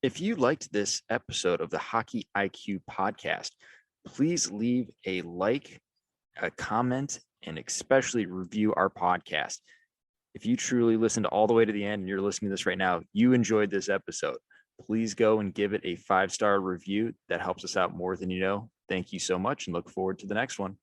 If you liked this episode of the Hockey IQ podcast, please leave a like, a comment, and especially review our podcast. If you truly listened all the way to the end and you're listening to this right now, you enjoyed this episode. Please go and give it a 5-star review. That helps us out more than you know. Thank you so much and look forward to the next one.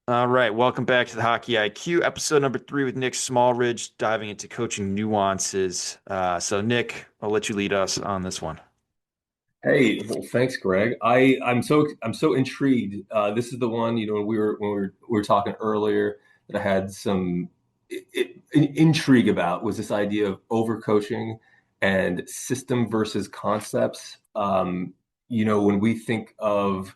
All right, welcome back to the Hockey IQ, episode number 3 with Nick Smallridge, diving into coaching nuances. So, Nick, I'll let you lead us on this one. Hey, well, thanks, Greg. I'm so intrigued. This is the one, when we were talking earlier that I had some intrigue about was this idea of overcoaching and system versus concepts. When we think of,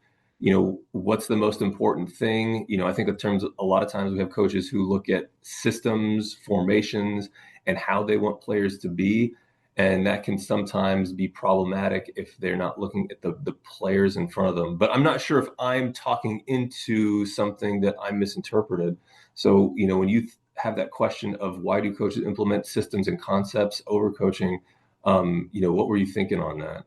what's the most important thing, I think in terms of a lot of times we have coaches who look at systems, formations, and how they want players to be. And that can sometimes be problematic if they're not looking at the players in front of them. But I'm not sure if I'm talking into something that I misinterpreted. So, when you have that question of why do coaches implement systems and concepts over coaching, what were you thinking on that?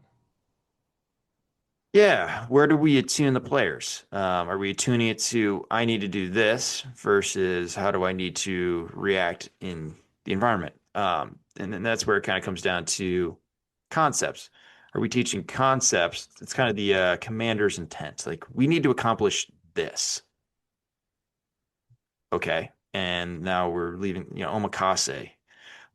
Yeah, where do we attune the players? Are we attuning it to I need to do this versus how do I need to react in the environment? And then that's where it kind of comes down to concepts. Are we teaching concepts? It's kind of the commander's intent. Like we need to accomplish this. Okay. And now we're leaving, omakase.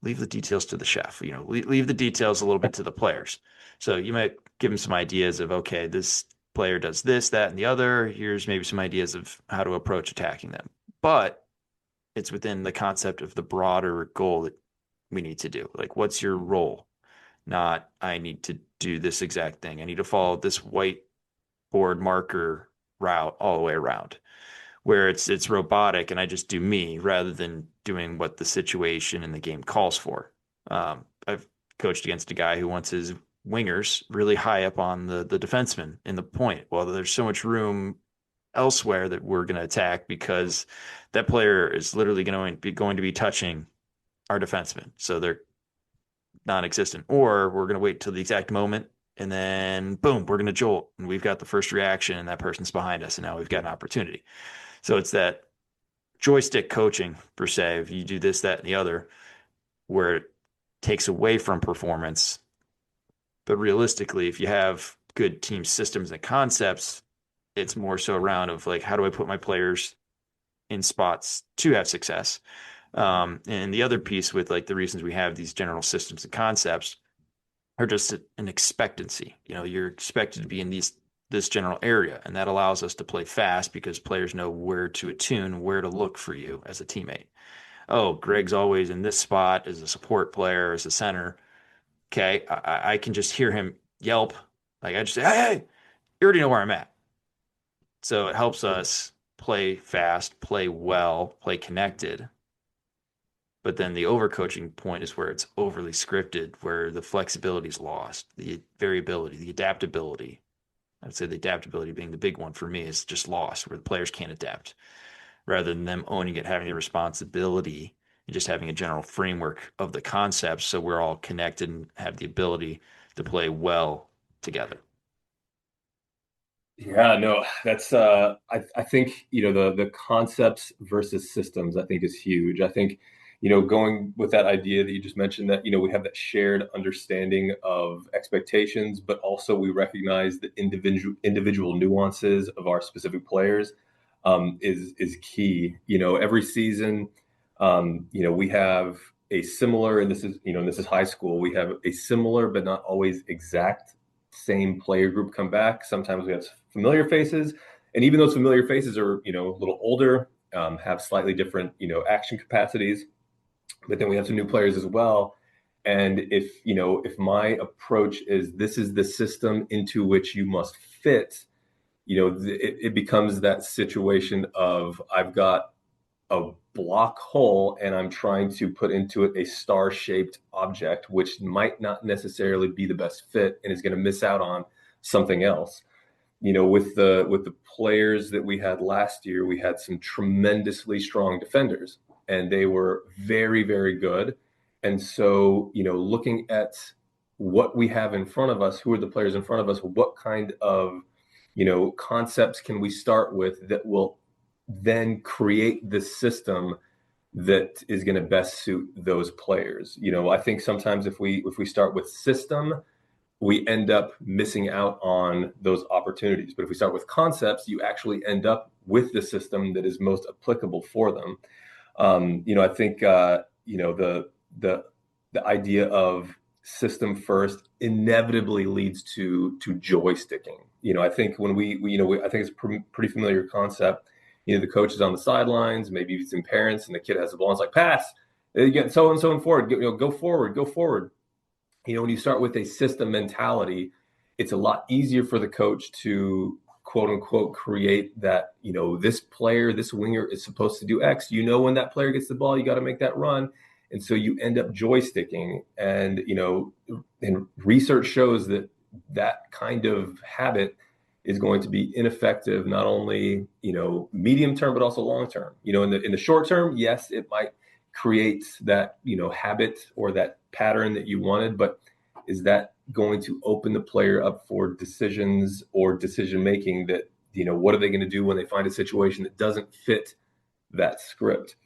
Leave the details to the chef, leave the details a little bit to the players. So you might give them some ideas of, okay, this player does this, that, and the other. Here's maybe some ideas of how to approach attacking them. But it's within the concept of the broader goal that we need to do. Like, what's your role? Not, I need to do this exact thing. I need to follow this whiteboard marker route all the way around where it's robotic and I just do me rather than doing what the situation and the game calls for. I've coached against a guy who wants his wingers really high up on the defenseman in the point. Well, there's so much room elsewhere that we're going to attack because that player is literally going to be touching our defenseman. So they're non-existent. Or we're going to wait till the exact moment and then boom, we're going to jolt and we've got the first reaction and that person's behind us and now we've got an opportunity. So it's that joystick coaching per se. If you do this, that, and the other, where it takes away from performance. But realistically, if you have good team systems and concepts, it's more so around of like, how do I put my players in spots to have success? And the other piece with like the reasons we have these general systems and concepts are just an expectancy. You're expected to be in this general area, and that allows us to play fast because players know where to attune, where to look for you as a teammate. Oh, Greg's always in this spot as a support player, as a center. Okay, I can just hear him yelp. Like I just say, hey, you already know where I'm at. So it helps us play fast, play well, play connected. But then the overcoaching point is where it's overly scripted, where the flexibility is lost, the variability, the adaptability. I would say the adaptability being the big one for me is just lost, where the players can't adapt, rather than them owning it, having the responsibility, and just having a general framework of the concepts so we're all connected and have the ability to play well together. Yeah, no, that's I think, the concepts versus systems I think is huge. I think, going with that idea that you just mentioned that, we have that shared understanding of expectations, but also we recognize the individual nuances of our specific players is key. Every season, we have a similar, and this is high school, we have a similar but not always exact same player group come back. Sometimes we have familiar faces, and even those familiar faces are, a little older, have slightly different, action capacities. But then we have some new players as well. And if my approach is this is the system into which you must fit, it becomes that situation of I've got a block hole and I'm trying to put into it a star-shaped object, which might not necessarily be the best fit and is going to miss out on something else. with the players that we had last year, we had some tremendously strong defenders, and they were very, very good. And so, looking at what we have in front of us, who are the players in front of us, what kind of, concepts can we start with that will then create the system that is going to best suit those players. I think sometimes if we start with system, we end up missing out on those opportunities. But if we start with concepts, you actually end up with the system that is most applicable for them. I think the idea of system first inevitably leads to joysticking. I think when I think it's a pretty familiar concept. The coach is on the sidelines, maybe it's in parents, and the kid has the ball. And it's like pass, you get so and so and forward. Go forward, go forward. When you start with a system mentality, it's a lot easier for the coach to quote unquote create that, this player, this winger is supposed to do X. When that player gets the ball, you got to make that run. And so you end up joysticking. And, and research shows that that kind of habit is going to be ineffective, not only, medium term, but also long term. In the short term, yes, it might create that, habit or that pattern that you wanted, but is that going to open the player up for decisions or decision making that, what are they going to do when they find a situation that doesn't fit that script?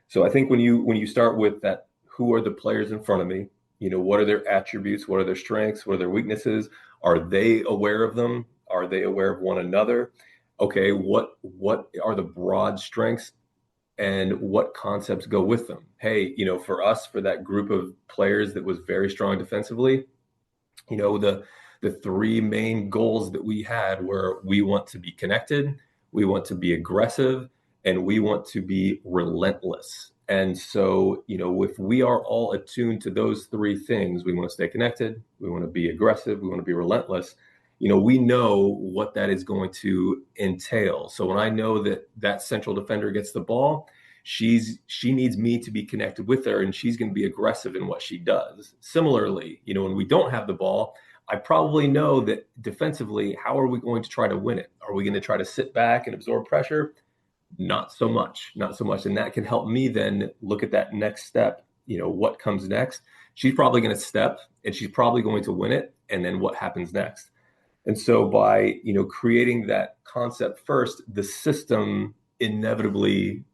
So I think when you start with that, who are the players in front of me? What are their attributes? What are their strengths? What are their weaknesses? Are they aware of them? Are they aware of one another? Okay, what are the broad strengths and what concepts go with them? Hey, for us, for that group of players that was very strong defensively, the three main goals that we had were we want to be connected, we want to be aggressive, and we want to be relentless. And so, if we are all attuned to those three things, we want to stay connected, we want to be aggressive, we want to be relentless, we know what that is going to entail. So when I know that central defender gets the ball, she needs me to be connected with her, and she's going to be aggressive in what she does. Similarly, when we don't have the ball, I probably know that defensively, how are we going to try to win it? Are we going to try to sit back and absorb pressure? Not so much, not so much. And that can help me then look at that next step. What comes next? She's probably going to step and she's probably going to win it. And then what happens next? And so by, creating that concept first, the system inevitably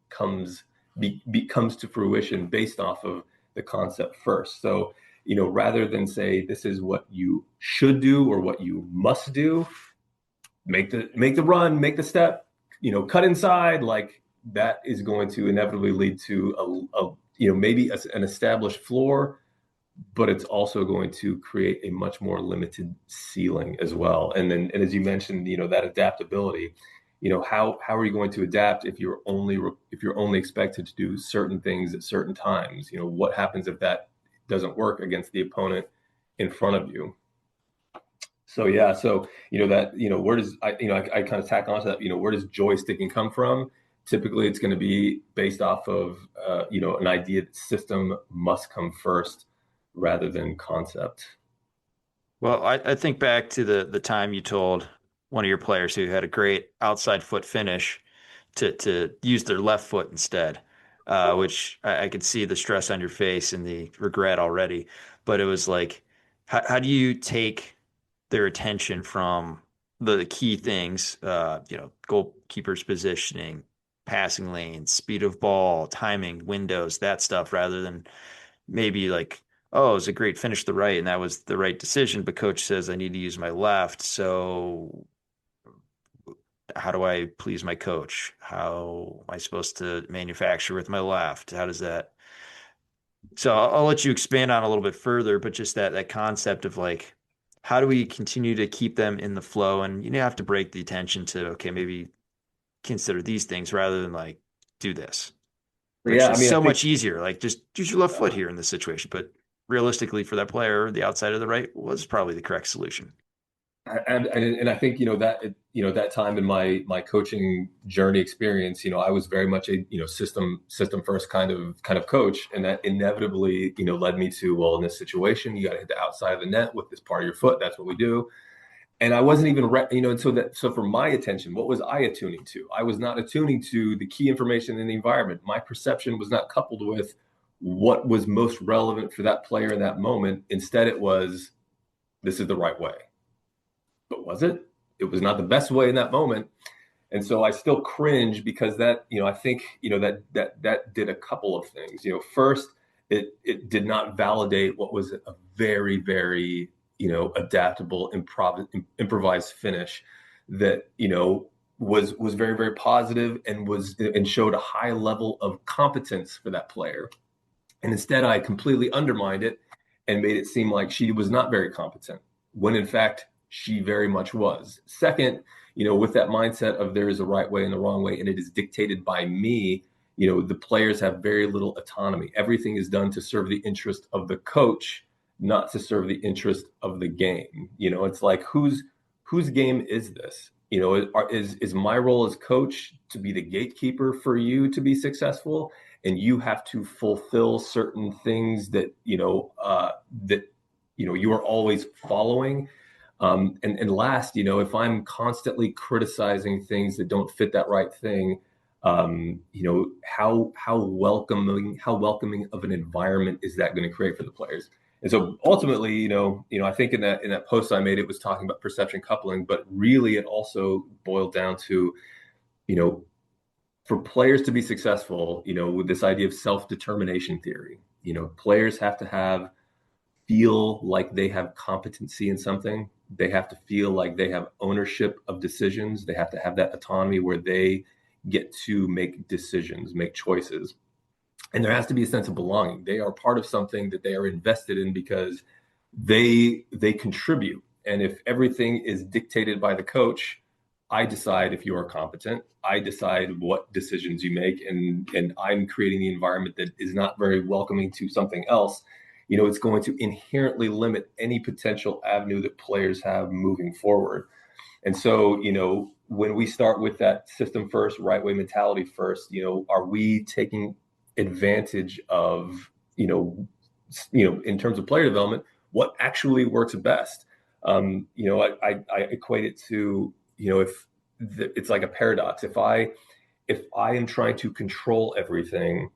becomes to fruition based off of the concept first. So, rather than say this is what you should do or what you must do, make the run, make the step, cut inside, like that is going to inevitably lead to maybe an established floor, but it's also going to create a much more limited ceiling as well. And as you mentioned, that adaptability, how are you going to adapt if you're only expected to do certain things at certain times? What happens if that doesn't work against the opponent in front of you? So yeah, where does I kind of tack onto that, where does joysticking come from? Typically, it's going to be based off of an idea that system must come first rather than concept. Well, I think back to the time you told one of your players who had a great outside foot finish to use their left foot instead, which I could see the stress on your face and the regret already. But it was like, how do you take their attention from the key things, goalkeeper's positioning, passing lanes, speed of ball, timing, windows, that stuff, rather than maybe like, oh, it was a great finish to the right, and that was the right decision, but coach says I need to use my left. So how do I please my coach? How am I supposed to manufacture with my left? How does that? So I'll let you expand on a little bit further, but just that concept of like, how do we continue to keep them in the flow? And you have to break the attention to, okay, maybe consider these things rather than like do this, which Yeah, I is mean, I so think much easier. Like just use your left foot here in this situation. But realistically, for that player, the outside of the right was probably the correct solution. and I think that time in my coaching journey experience, I was very much a system first kind of coach, and that inevitably led me to, well, in this situation you got to hit the outside of the net with this part of your foot. That's what we do. and I wasn't even and so for my attention, what was I attuning to? I was not attuning to the key information in the environment. My perception was not coupled with what was most relevant for that player in that moment. Instead, it was, this is the right way. But was it? It was not the best way in that moment. And so I still cringe because that, I think, that did a couple of things. First, it did not validate what was a very, very, adaptable improvised finish that, was very, very positive and showed a high level of competence for that player. And instead, I completely undermined it and made it seem like she was not very competent, when in fact, she very much was. Second, with that mindset of there is a right way and the wrong way, and it is dictated by me, the players have very little autonomy. Everything is done to serve the interest of the coach, not to serve the interest of the game. It's like, whose game is this? Is my role as coach to be the gatekeeper for you to be successful? And you have to fulfill certain things that you are always following. And last, if I'm constantly criticizing things that don't fit that right thing, how welcoming of an environment is that going to create for the players? And so ultimately, I think in that post I made, it was talking about perception coupling, but really it also boiled down to, you know, for players to be successful, with this idea of self-determination theory, players have to feel like they have competency in something. They have to feel like they have ownership of decisions. They have to have that autonomy where they get to make decisions, make choices. And there has to be a sense of belonging. They are part of something that they are invested in because they contribute. And if everything is dictated by the coach, I decide if you are competent. I decide what decisions you make, and I'm creating the environment that is not very welcoming to something else. It's going to inherently limit any potential avenue that players have moving forward. And so, when we start with that system first, right way mentality first, are we taking advantage of, in terms of player development, what actually works best? I equate it to, if it's like a paradox. If I am trying to control everything,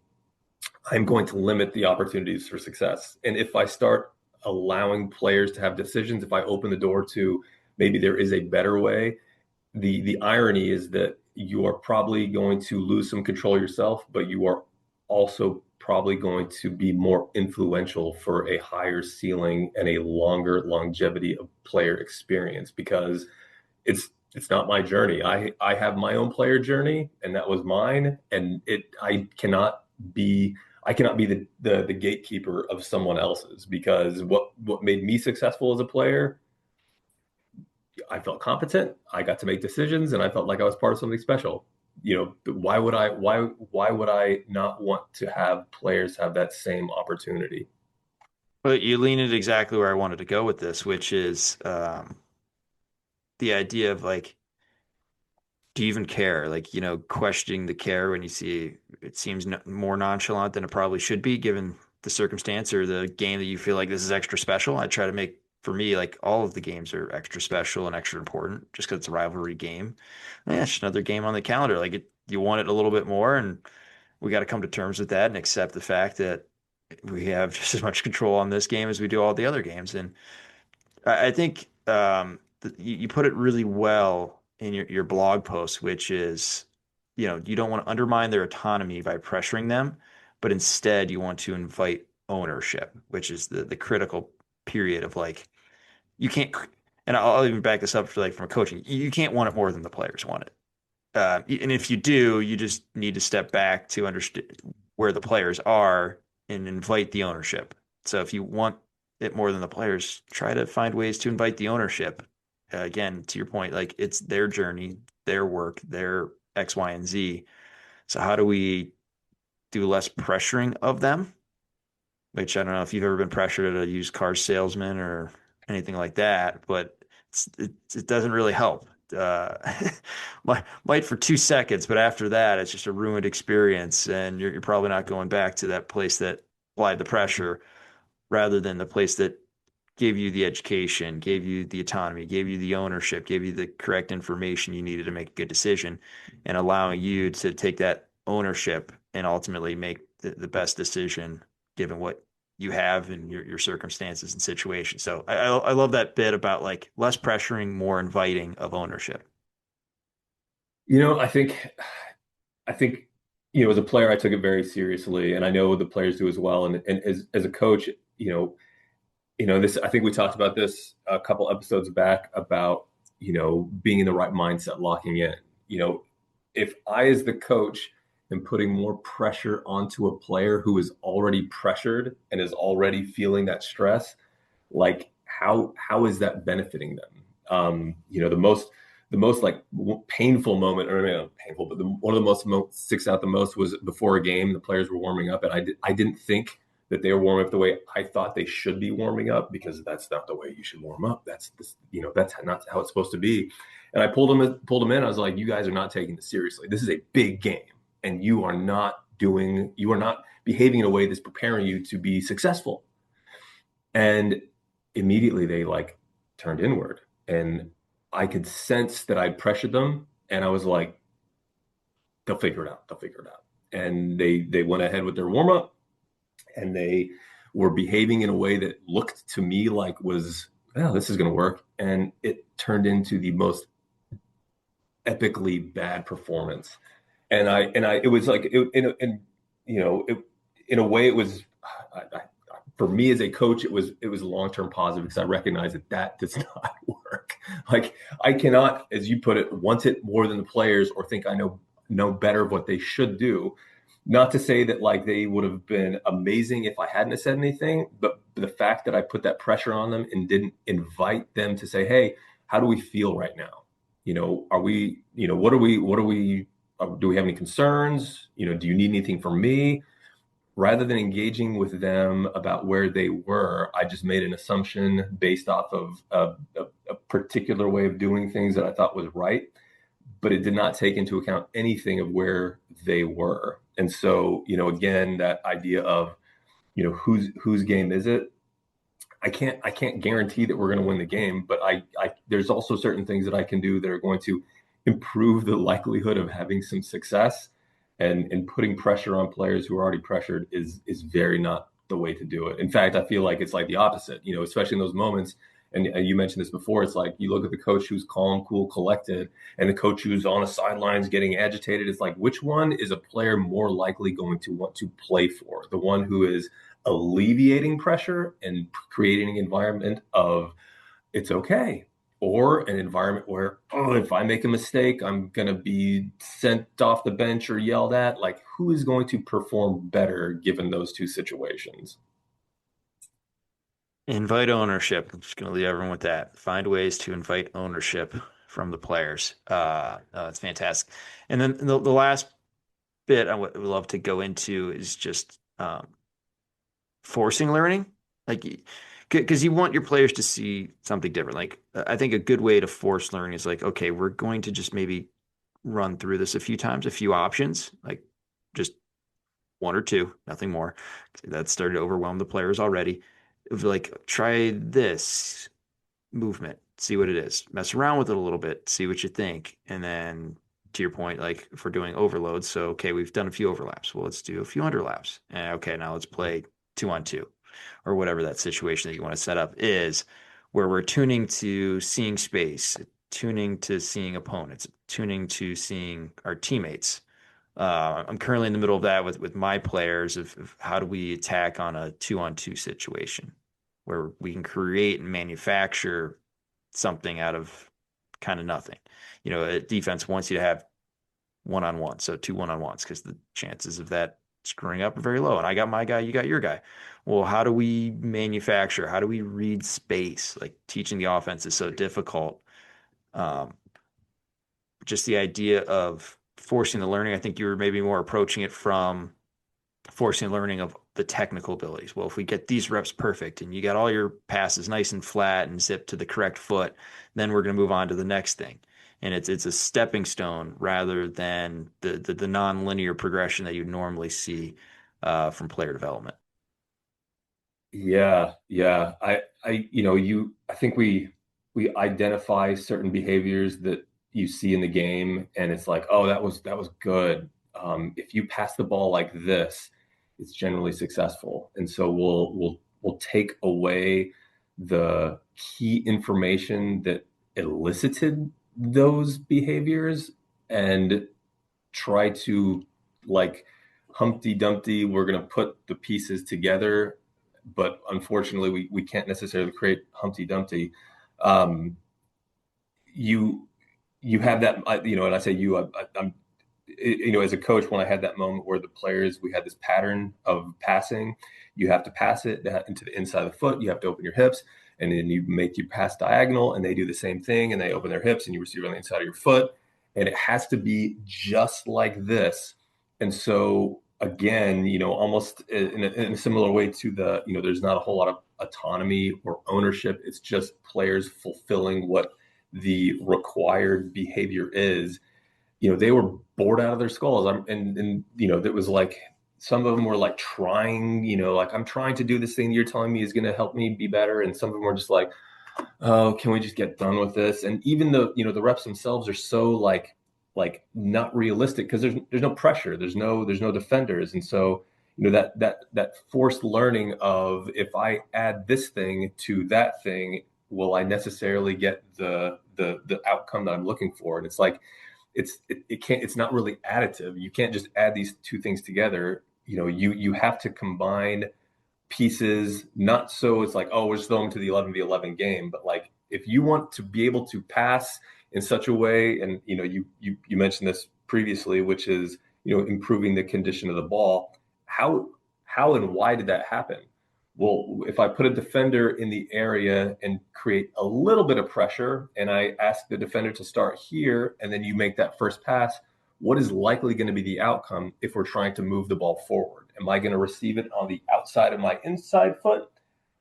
I'm going to limit the opportunities for success. And if I start allowing players to have decisions, if I open the door to maybe there is a better way, the irony is that you are probably going to lose some control yourself, but you are also probably going to be more influential for a higher ceiling and a longer longevity of player experience, because it's not my journey. I have my own player journey, and that was mine, and it I cannot be the gatekeeper of someone else's, because what made me successful as a player, I felt competent, I got to make decisions, and I felt like I was part of something special. Why would I not want to have players have that same opportunity? But you lean into exactly where I wanted to go with this, which is the idea of like, do you even care? Like, questioning the care when you see it seems more nonchalant than it probably should be, given the circumstance or the game that you feel like this is extra special. I try to make, for me, like all of the games are extra special and extra important just because it's a rivalry game. Yeah, it's just another game on the calendar. Like you want it a little bit more, and we got to come to terms with that and accept the fact that we have just as much control on this game as we do all the other games. And I think you put it really well in your blog post, which is, you don't want to undermine their autonomy by pressuring them, but instead you want to invite ownership, which is the critical period of like, you can't, and I'll even back this up for like from a coaching, you can't want it more than the players want it. And if you do, you just need to step back to understand where the players are and invite the ownership. So if you want it more than the players, try to find ways to invite the ownership. Again, to your point, like it's their journey, their work, their X, Y, and Z. So how do we do less pressuring of them? Which I don't know if you've ever been pressured at a used car salesman or anything like that, but it doesn't really help. Uh, might for 2 seconds, but after that, it's just a ruined experience, and you're probably not going back to that place that applied the pressure rather than the place that gave you the education, gave you the autonomy, gave you the ownership, gave you the correct information you needed to make a good decision, and allowing you to take that ownership and ultimately make the best decision given what you have and your circumstances and situations. So I love that bit about like less pressuring, more inviting of ownership. You know, I think, as a player, I took it very seriously, and I know the players do as well. And as a coach, this, I think we talked about this a couple episodes back about, being in the right mindset, locking in. You know, if I, as the coach, am putting more pressure onto a player who is already pressured and is already feeling that stress, like how is that benefiting them? The most like painful moment, or maybe not painful, but one of the most sticks out the most was before a game. The players were warming up, and I didn't think that they were warming up the way I thought they should be warming up, because that's not the way you should warm up. That's not how it's supposed to be. And I pulled them in. I was like, you guys are not taking this seriously. This is a big game, and you are not behaving in a way that's preparing you to be successful. And immediately they like turned inward, and I could sense that I'd pressured them, and I was like, they'll figure it out. They'll figure it out. And they went ahead with their warm up, and they were behaving in a way that looked to me like was, oh, this is going to work. And it turned into the most epically bad performance. It was like, in a way, it was, I, for me as a coach, it was a long-term positive, because I recognize that does not work. Like, I cannot, as you put it, want it more than the players, or think I know better of what they should do. Not to say that like they would have been amazing if I hadn't have said anything, but the fact that I put that pressure on them and didn't invite them to say, "Hey, how do we feel right now? Are we, do we have any concerns? Do you need anything from me?" Rather than engaging with them about where they were, I just made an assumption based off of a particular way of doing things that I thought was right, but it did not take into account anything of where they were. And so, again, that idea of, whose game is it? I can't guarantee that we're going to win the game, but there's also certain things that I can do that are going to improve the likelihood of having some success. And putting pressure on players who are already pressured is very not the way to do it. In fact, I feel like it's like the opposite, especially in those moments. And you mentioned this before. It's like you look at the coach who's calm, cool, collected, and the coach who's on the sidelines getting agitated. It's like, which one is a player more likely going to want to play for? The one who is alleviating pressure and creating an environment of it's okay, or an environment where, oh, if I make a mistake, I'm going to be sent off the bench or yelled at. Like, who is going to perform better given those two situations? Invite ownership. I'm just going to leave everyone with that. Find ways to invite ownership from the players. That's fantastic. And then the last bit I would love to go into is just forcing learning. Like, because you want your players to see something different. Like, I think a good way to force learning is like, okay, we're going to just maybe run through this a few times, a few options, like just one or two, nothing more. That started to overwhelm the players already. Of like, try this movement, see what it is, mess around with it a little bit, see what you think. And then to your point, like if we're doing overloads, so okay, we've done a few overlaps. Well, let's do a few underlaps. And okay, now let's play 2-on-2 or whatever that situation that you want to set up is, where we're tuning to seeing space, tuning to seeing opponents, tuning to seeing our teammates. I'm currently in the middle of that with my players of how do we attack on a 2-on-2 situation where we can create and manufacture something out of kind of nothing. A defense wants you to have one-on-one, so two one-on-ones, because the chances of that screwing up are very low. And I got my guy, you got your guy. Well, how do we manufacture? How do we read space? Like teaching the offense is so difficult. Um, just the idea of forcing the learning. I think you were maybe more approaching it from forcing learning of the technical abilities. Well, if we get these reps perfect and you got all your passes nice and flat and zipped to the correct foot, then we're going to move on to the next thing. And it's a stepping stone rather than the non-linear progression that you normally see from player development. Yeah, yeah. I think we identify certain behaviors that you see in the game, and it's like, oh, that was good. If you pass the ball like this, it's generally successful. And so we'll take away the key information that elicited those behaviors and try to, like, Humpty Dumpty, we're going to put the pieces together, but unfortunately we can't necessarily create Humpty Dumpty. Um, you you have that, and I say I'm, as a coach, when I had that moment where the players, we had this pattern of passing, you have to pass it into the inside of the foot, you have to open your hips, and then you make your pass diagonal, and they do the same thing, and they open their hips, and you receive on the inside of your foot, and it has to be just like this. And so again, almost in a similar way to there's not a whole lot of autonomy or ownership. It's just players fulfilling what the required behavior is. They were bored out of their skulls. That was like, some of them were like trying, like, I'm trying to do this thing you're telling me is going to help me be better. And some of them were just like, oh, can we just get done with this? And even though, the reps themselves are so like not realistic, because there's no pressure, there's no defenders. And so, that forced learning of, if I add this thing to that thing, will I necessarily get the outcome that I'm looking for? And it's like, it's not really additive. You can't just add these two things together. You have to combine pieces, not so it's like, oh, we're just throwing to the 11v11 game, but like, if you want to be able to pass in such a way, and you mentioned this previously, which is, improving the condition of the ball. How and why did that happen? Well, if I put a defender in the area and create a little bit of pressure, and I ask the defender to start here, and then you make that first pass, what is likely going to be the outcome if we're trying to move the ball forward? Am I going to receive it on the outside of my inside foot?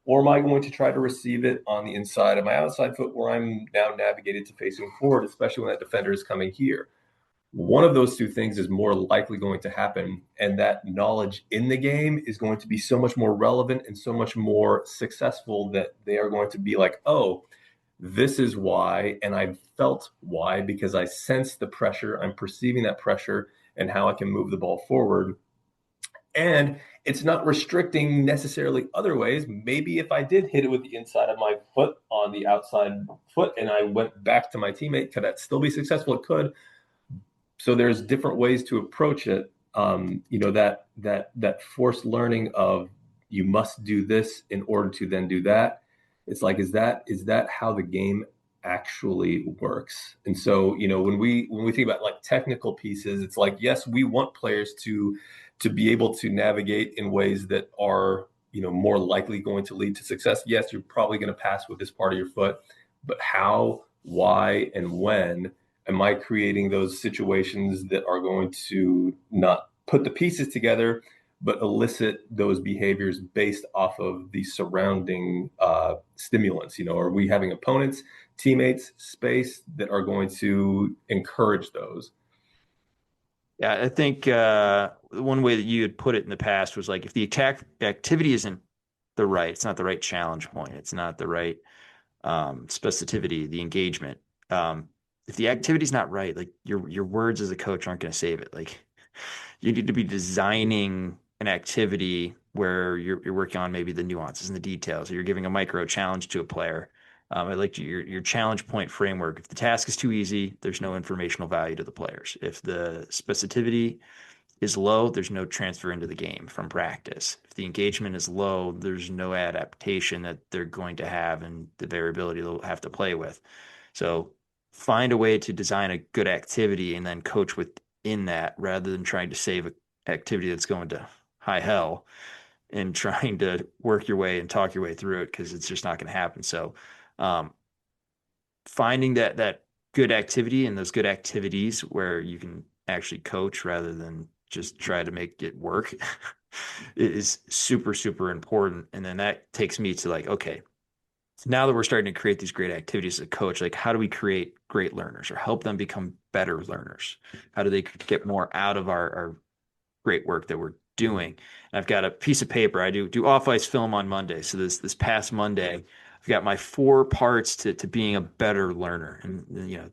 Or am I going to try to receive it on the inside of my outside foot, where I'm now navigated to facing forward, especially when that defender is coming here? One of those two things is more likely going to happen. And that knowledge in the game is going to be so much more relevant and so much more successful, that they are going to be like, oh, this is why. And I felt why, because I sense the pressure, I'm perceiving that pressure, and how I can move the ball forward. And it's not restricting necessarily other ways. Maybe if I did hit it with the inside of my foot on the outside foot, and I went back to my teammate, could that still be successful? It could. So there's different ways to approach it. That forced learning of, you must do this in order to then do that. It's like, is that how the game actually works? And so, when we think about like technical pieces, it's like, yes, we want players to be able to navigate in ways that are, more likely going to lead to success. Yes, you're probably going to pass with this part of your foot, but how, why, and when am I creating those situations that are going to not put the pieces together, but elicit those behaviors based off of the surrounding stimulants? Are we having opponents, teammates, space that are going to encourage those? Yeah, I think one way that you had put it in the past was like, if the attack activity isn't the right, it's not the right challenge point, it's not the right specificity, the engagement. If the activity's not right, like your words as a coach aren't going to save it. Like, you need to be designing an activity where you're working on maybe the nuances and the details, or you're giving a micro challenge to a player. I like your challenge point framework. If the task is too easy, there's no informational value to the players. If the specificity is low, there's no transfer into the game from practice. If the engagement is low, there's no adaptation that they're going to have, and the variability they'll have to play with. So find a way to design a good activity and then coach within that, rather than trying to save an activity that's going to high hell and trying to work your way and talk your way through it, because it's just not going to happen. So um, finding that good activity and those good activities where you can actually coach rather than just try to make it work is super, super important. And then that takes me to like, okay, now that we're starting to create these great activities as a coach, like, how do we create great learners or help them become better learners? How do they get more out of our great work that we're doing. And I've got a piece of paper. I do off ice film on Monday. So this past Monday, I've got my 4 parts to being a better learner. And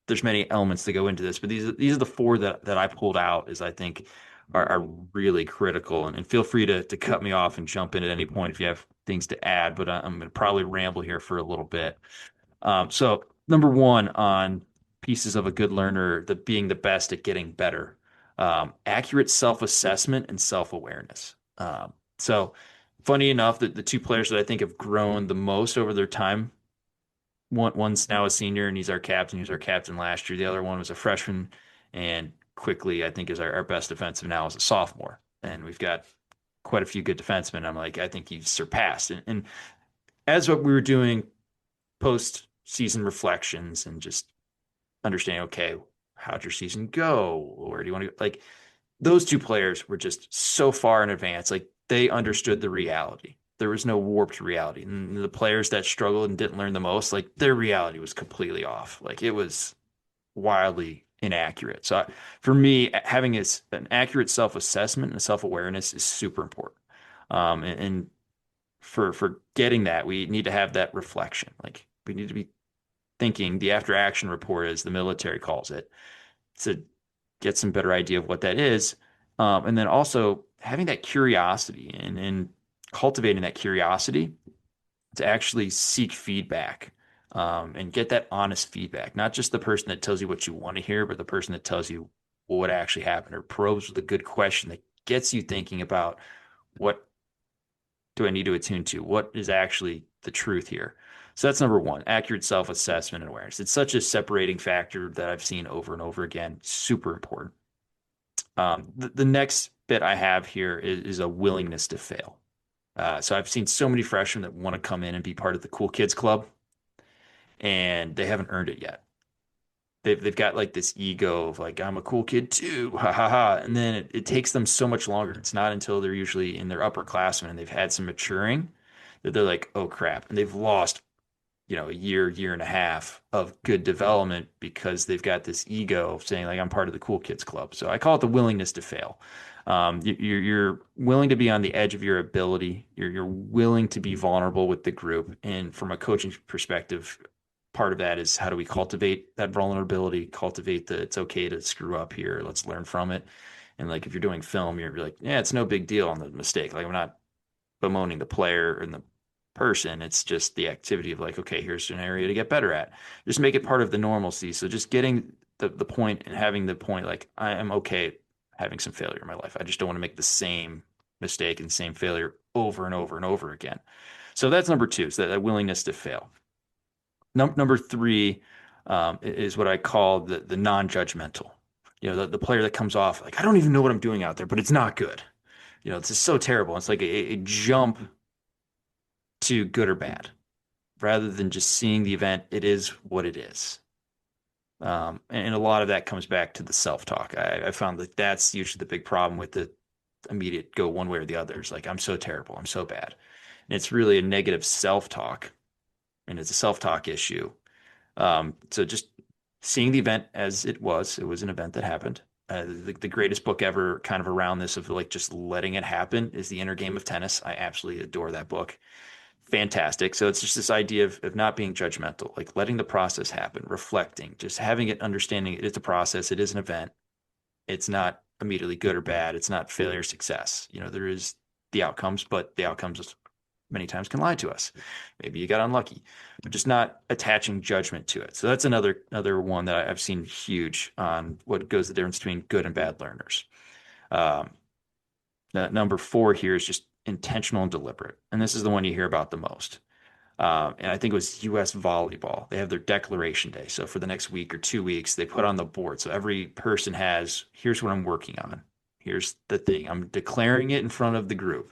there's many elements that go into this, but these are the 4 that I pulled out as I think are really critical. And feel free to cut me off and jump in at any point if you have things to add. But I'm going to probably ramble here for a little bit. So number one on pieces of a good learner, the being the best at getting better, accurate self-assessment and self-awareness. So funny enough that the 2 players that I think have grown the most over their time, one's now a senior and he's our captain. He was our captain last year. The other one was a freshman and quickly I think is our best defensive now as a sophomore. And we've got quite a few good defensemen. I'm like, I think he's surpassed. And as what we were doing post season reflections and just understanding, okay, how'd your season go? Where do you want to go? Like those 2 players were just so far in advance. Like they understood the reality. There was no warped reality. And the players that struggled and didn't learn the most, like their reality was completely off. Like it was wildly inaccurate. So for me, having an accurate self-assessment and self-awareness is super important. And for getting that, we need to have that reflection. Like we need to be thinking the after action report, as the military calls it, to get some better idea of what that is. And then also having that curiosity and cultivating that curiosity to actually seek feedback and get that honest feedback, not just the person that tells you what you want to hear, but the person that tells you what actually happened or probes with a good question that gets you thinking about what do I need to attune to? What is actually the truth here? So that's number one, accurate self-assessment and awareness. It's such a separating factor that I've seen over and over again. Super important. The next bit I have here is a willingness to fail. So I've seen so many freshmen that want to come in and be part of the cool kids club, and they haven't earned it yet. They've got like this ego of like, I'm a cool kid too, ha ha ha. And then it takes them so much longer. It's not until they're usually in their upperclassmen and they've had some maturing that they're like, oh crap. And they've lost, a year and a half of good development because they've got this ego of saying like, I'm part of the cool kids club. So I call it the willingness to fail. You're willing to be on the edge of your ability. You're willing to be vulnerable with the group. And from a coaching perspective, part of that is how do we cultivate that vulnerability, cultivate the it's okay to screw up here. Let's learn from it. And like if you're doing film, you're like, yeah, it's no big deal on the mistake. Like I'm not bemoaning the player and the person. It's just the activity of like, okay, here's an area to get better at. Just make it part of the normalcy. So just getting the point and having the point like I am okay having some failure in my life. I just don't want to make the same mistake and same failure over and over and over again. So that's number 2, is that willingness to fail. Number 3 is what I call the non-judgmental. The player that comes off like, I don't even know what I'm doing out there, but it's not good. It's just so terrible. It's like a jump to good or bad rather than just seeing the event. It is what it is. And a lot of that comes back to the self-talk. I found that that's usually the big problem with the immediate go one way or the other. It's like, I'm so terrible. I'm so bad. And it's really a negative self-talk and it's a self-talk issue. So just seeing the event as it was an event that happened. The greatest book ever kind of around this of like just letting it happen is The Inner Game of Tennis. I absolutely adore that book. Fantastic. So it's just this idea of not being judgmental, like letting the process happen, reflecting, just having it, understanding it is a process. It is an event. It's not immediately good or bad. It's not failure, success. There is the outcomes, but the outcomes many times can lie to us. Maybe you got unlucky, but just not attaching judgment to it. So that's another one that I've seen huge on what goes the difference between good and bad learners. Um, Number 4 here is just intentional and deliberate. And this is the one you hear about the most. And I think it was US volleyball. They have their declaration day. So for the next week or 2 weeks, they put on the board. So every person has, here's what I'm working on. Here's the thing. I'm declaring it in front of the group.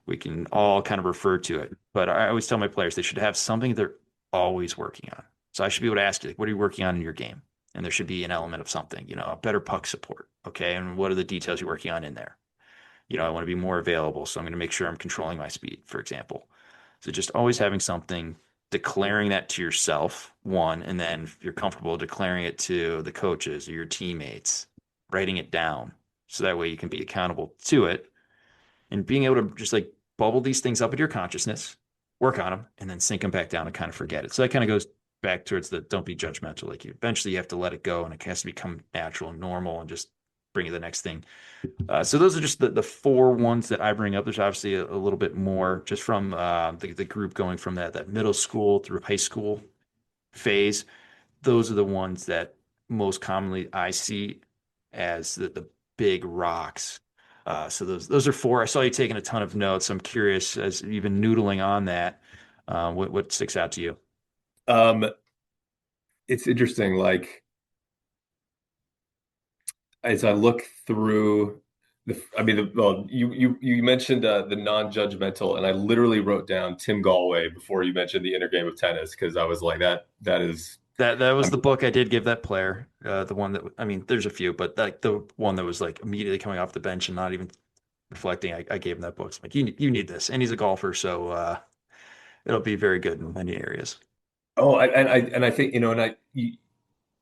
We can all kind of refer to it. But I always tell my players they should have something they're always working on. So I should be able to ask you, like, what are you working on in your game? And there should be an element of something, a better puck support. Okay. And what are the details you're working on in there? I want to be more available. So I'm going to make sure I'm controlling my speed, for example. So just always having something, declaring that to yourself, one, and then if you're comfortable declaring it to the coaches or your teammates, writing it down. So that way you can be accountable to it, and being able to just like bubble these things up into your consciousness, work on them, and then sink them back down and kind of forget it. So that kind of goes back towards the don't be judgmental. Like eventually you have to let it go and it has to become natural and normal and just bring you the next thing. So those are just the four ones that I bring up. There's obviously a little bit more just from the group going from that middle school through high school phase. Those are the ones that most commonly I see as the big rocks. So those are four. I saw you taking a ton of notes. I'm curious, as you've been noodling on that, what sticks out to you? Um, it's interesting. Like as I look through I mean, well, you mentioned the non-judgmental, and I literally wrote down Tim Galway before you mentioned the inner game of tennis because I was like that is. That was I'm, the book I did give that player. The one that I mean, there's a few, but like the one that was like immediately coming off the bench and not even reflecting. I gave him that book. So I'm like, you need this, and he's a golfer, so it'll be very good in many areas. oh, I think and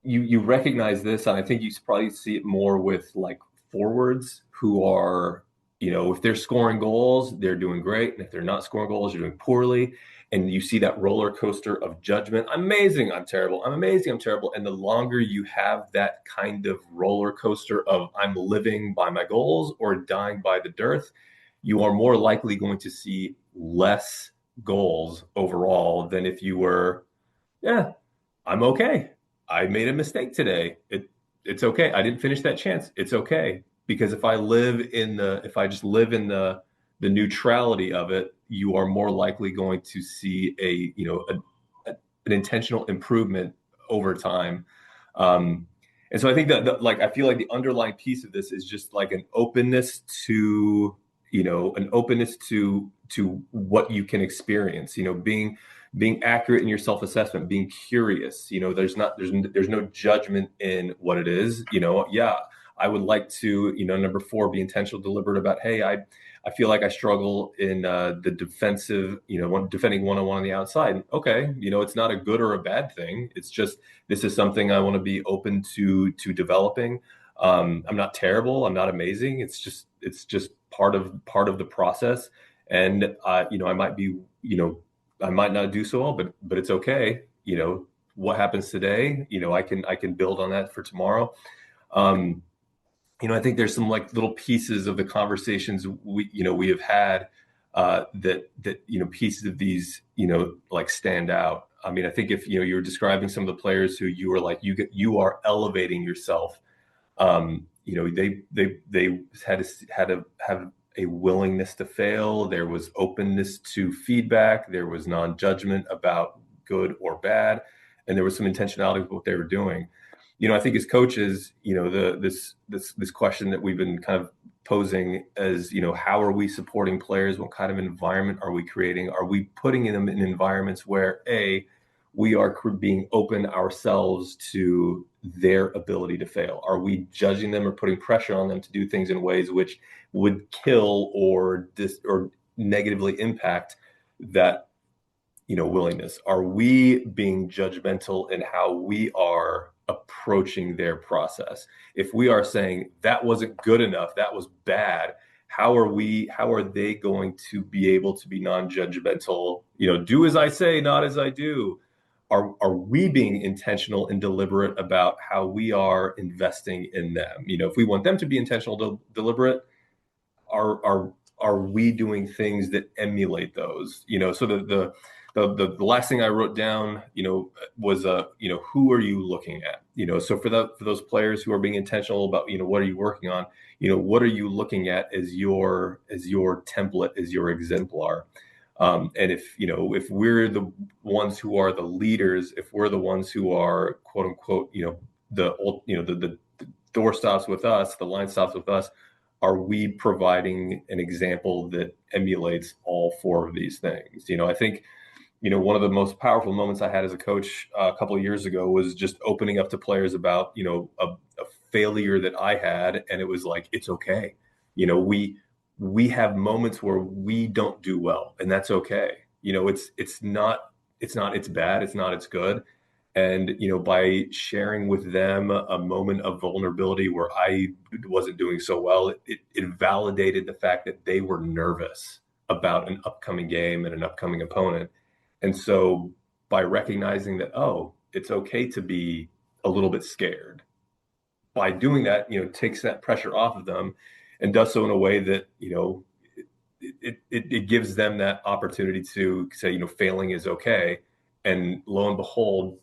you recognize this, and I think you probably see it more with like forwards who are, if they're scoring goals, they're doing great, and if they're not scoring goals, you're doing poorly. And you see that roller coaster of judgment. I'm amazing, I'm terrible. I'm amazing, I'm terrible. And the longer you have that kind of roller coaster of I'm living by my goals or dying by the dearth, you are more likely going to see less goals overall than if you were, yeah, I'm okay. I made a mistake today. It's okay. I didn't finish that chance. It's okay. Because if I just live in the neutrality of it, you are more likely going to see an intentional improvement over time. And so I think that like I feel like the underlying piece of this is just like an openness to, an openness to what you can experience, being accurate in your self-assessment, being curious. There's no judgment in what it is. Yeah, I would like to, number four, be intentional, deliberate about, hey, I feel like I struggle in the defensive, defending one-on-one on the outside. Okay, it's not a good or a bad thing. It's just this is something I want to be open to developing. I'm not terrible. I'm not amazing. It's just part of the process. And I might be, I might not do so well, but it's okay. What happens today, I can build on that for tomorrow. Um, I think there's some like little pieces of the conversations we have had that pieces of these like stand out. I mean, I think if you're describing some of the players who you were like you are elevating yourself. They had to have a willingness to fail. There was openness to feedback. There was non-judgment about good or bad, and there was some intentionality with what they were doing. I think as coaches, this question that we've been kind of posing as, how are we supporting players? What kind of environment are we creating? Are we putting them in environments where we are being open ourselves to their ability to fail? Are we judging them or putting pressure on them to do things in ways which would kill or negatively impact that willingness? Are we being judgmental in how we are approaching their process? If we are saying that wasn't good enough, that was bad, how are they going to be able to be non-judgmental? Do as I say, not as I do. Are we being intentional and deliberate about how we are investing in them? If we want them to be intentional, deliberate, are we doing things that emulate those? So the last thing I wrote down, was who are you looking at? So for those players who are being intentional about, what are you working on? What are you looking at as your template, as your exemplar? And if we're the ones who are the leaders, if we're the ones who are quote unquote, the door stops with us, the line stops with us, are we providing an example that emulates all four of these things? I think, one of the most powerful moments I had as a coach a couple of years ago was just opening up to players about, a failure that I had. And it was like, it's okay. We have moments where we don't do well, and that's okay. It's bad. It's not, it's good. And, by sharing with them a moment of vulnerability where I wasn't doing so well, it validated the fact that they were nervous about an upcoming game and an upcoming opponent. And so by recognizing that, oh, it's okay to be a little bit scared, by doing that, takes that pressure off of them and does so in a way that, it gives them that opportunity to say, failing is okay. And lo and behold,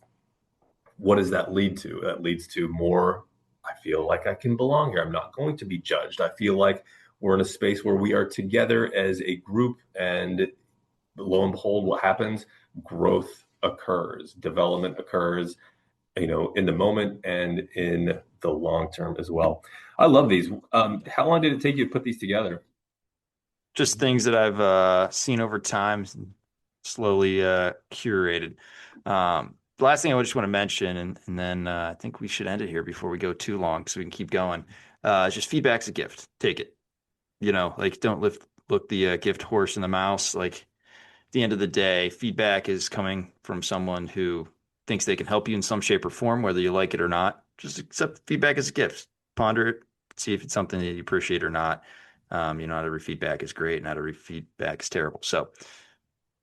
what does that lead to? That leads to more, I feel like I can belong here. I'm not going to be judged. I feel like we're in a space where we are together as a group, and lo and behold, what happens? Growth occurs, development occurs, in the moment and in the long term as well. I love these. How long did it take you to put these together? Just things that I've seen over time, slowly curated. The last thing I just want to mention, and then I think we should end it here before we go too long, so we can keep going. Is just feedback's a gift. Take it. Like don't look the gift horse in the mouse. Like at the end of the day, feedback is coming from someone who thinks they can help you in some shape or form, whether you like it or not. Just accept feedback as a gift. Ponder it, see if it's something that you appreciate or not. Not every feedback is great, not every feedback is terrible. So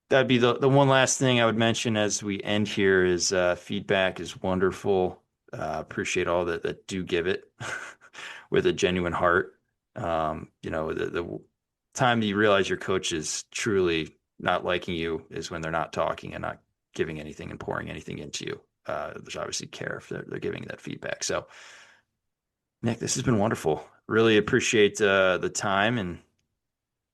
that'd be the one last thing I would mention as we end here is feedback is wonderful. Appreciate all that do give it with a genuine heart. The time that you realize your coach is truly not liking you is when they're not talking and not giving anything and pouring anything into you. There's obviously care if they're giving that feedback. So, Nick, this has been wonderful. Really appreciate the time and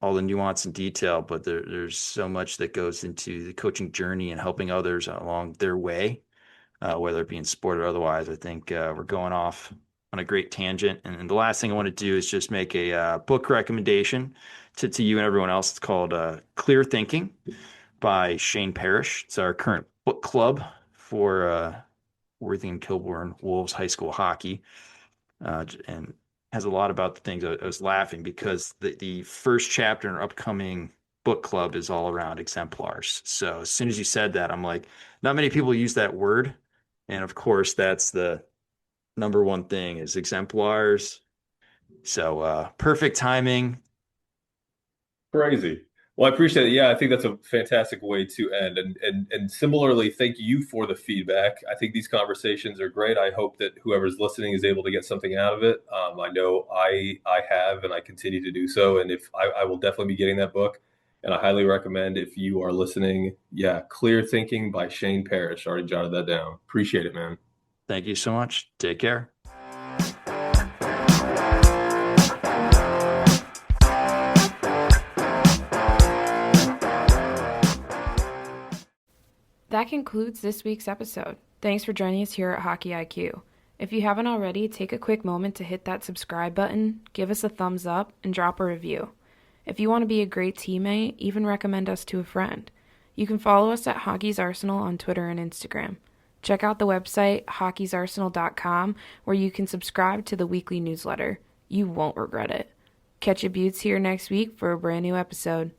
all the nuance and detail, but there's so much that goes into the coaching journey and helping others along their way, whether it be in sport or otherwise. I think we're going off on a great tangent. And the last thing I want to do is just make a book recommendation to you and everyone else. It's called Clear Thinking by Shane Parrish. It's our current book club for Worthing Kilbourne Wolves High School hockey, and has a lot about the things. I was laughing because the first chapter in our upcoming book club is all around exemplars. So as soon as you said that, I'm like, not many people use that word. And of course, that's the number one thing is exemplars. So perfect timing. Crazy. Well, I appreciate it. Yeah, I think that's a fantastic way to end. And similarly, thank you for the feedback. I think these conversations are great. I hope that whoever's listening is able to get something out of it. I know I have, and I continue to do so. And if I will definitely be getting that book, and I highly recommend if you are listening. Yeah, Clear Thinking by Shane Parrish. Already jotted that down. Appreciate it, man. Thank you so much. Take care. That concludes this week's episode. Thanks for joining us here at Hockey IQ. If you haven't already, take a quick moment to hit that subscribe button, give us a thumbs up, and drop a review. If you want to be a great teammate, even recommend us to a friend. You can follow us at Hockey's Arsenal on Twitter and Instagram. Check out the website, hockeysarsenal.com, where you can subscribe to the weekly newsletter. You won't regret it. Catch your buttes here next week for a brand new episode.